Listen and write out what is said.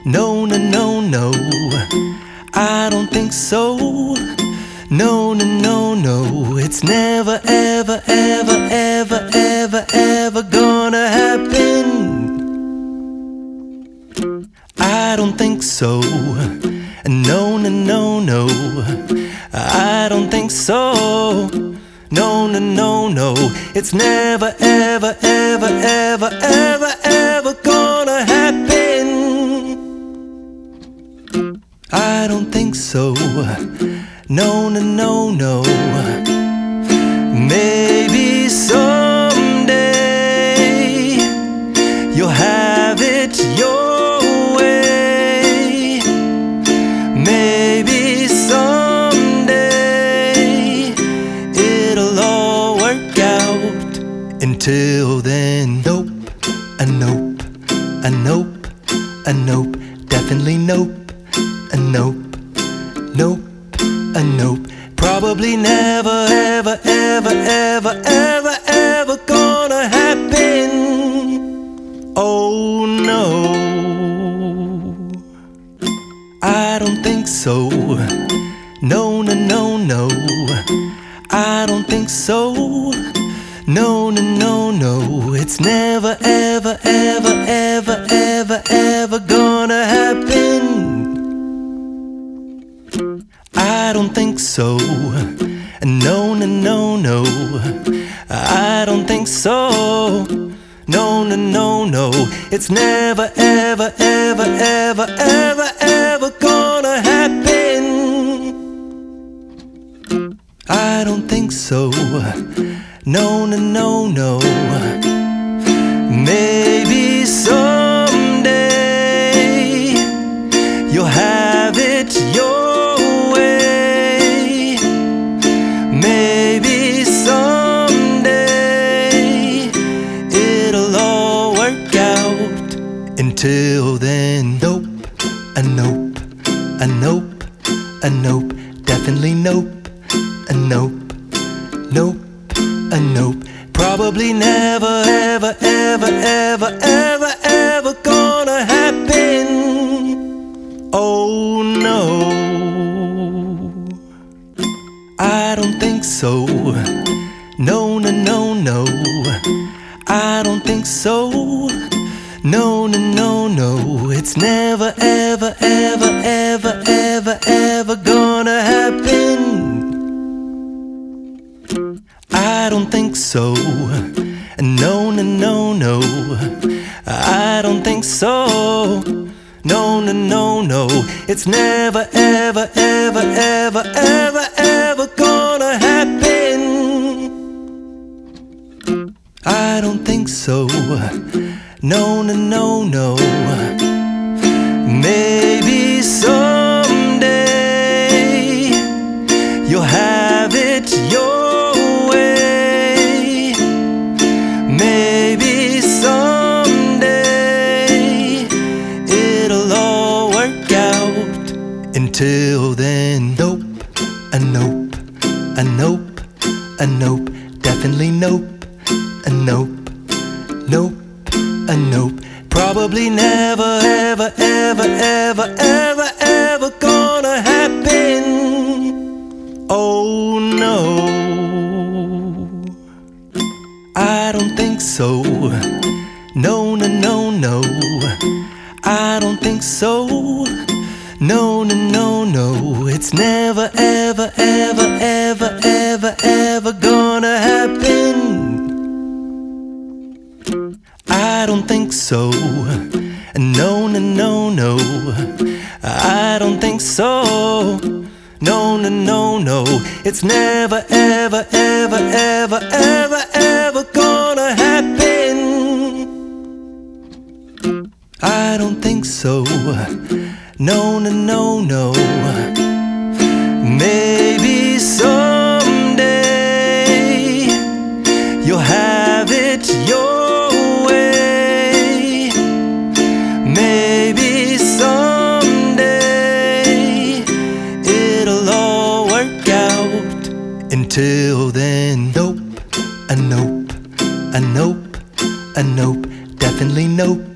No, no, no, no, I don't think so. No, no, no, no, it's never, ever, ever, ever, ever, ever gonna happen. I don't think so. No, no, no, no, I don't think so. No, no, no, no, it's never, ever, ever, ever, ever, ever gonna happen. I don't think so. No, no, no, no. Maybe someday you'll have it your way. Maybe someday it'll all work out. Until then, nope, a nope, a nope, a nope, definitely nope, a nope, nope, a nope. Probably never, ever, ever, ever, ever, ever gonna happen. Oh no, I don't think so. No, no, no, no, I don't think so. No, no, no, no, it's never, ever, ever, ever, ever, ever gonna happen. I don't think so. No, no, no, no, I don't think so. No, no, no, no, it's never, ever, ever, ever, ever, ever gonna happen. I don't think so. No, no, no, no. Maybe someday you'll have it your way. Maybe someday it'll all work out. Until then, nope, a nope, a nope, a nope, definitely nope, a nope, nope, a nope. Probably never, ever, ever, ever, ever, ever gonna happen. Oh no, I don't think so. No, no, no, no, I don't think so. No, no, no, no, it's never, ever, ever, ever, ever, ever gonna happen. I don't think so. No, no, no, no, I don't think so. No, no, no, no, it's never, ever, ever, ever, ever, ever gonna happen. I don't think so. No, no, no, no. Maybe someday you'll have it your way. Maybe someday it'll all work out. Until then, nope, a nope, a nope, a nope, definitely nope, a nope, nope, a nope. Probably never, ever, ever, ever, ever, ever gonna happen. Oh no, I don't think so. No, no, no, no, I don't think so. No, no, no, no, it's never, ever, ever, ever, ever, ever gonna happen. I don't think so. No, no, no, no, I don't think so. No, no, no, no, it's never, ever, ever, ever, ever, ever gonna happen. I don't think so. No, no, no, no. Maybe someday you'll have it your way. Maybe someday it'll all work out. Until then, nope, a nope, a nope, a nope, definitely nope,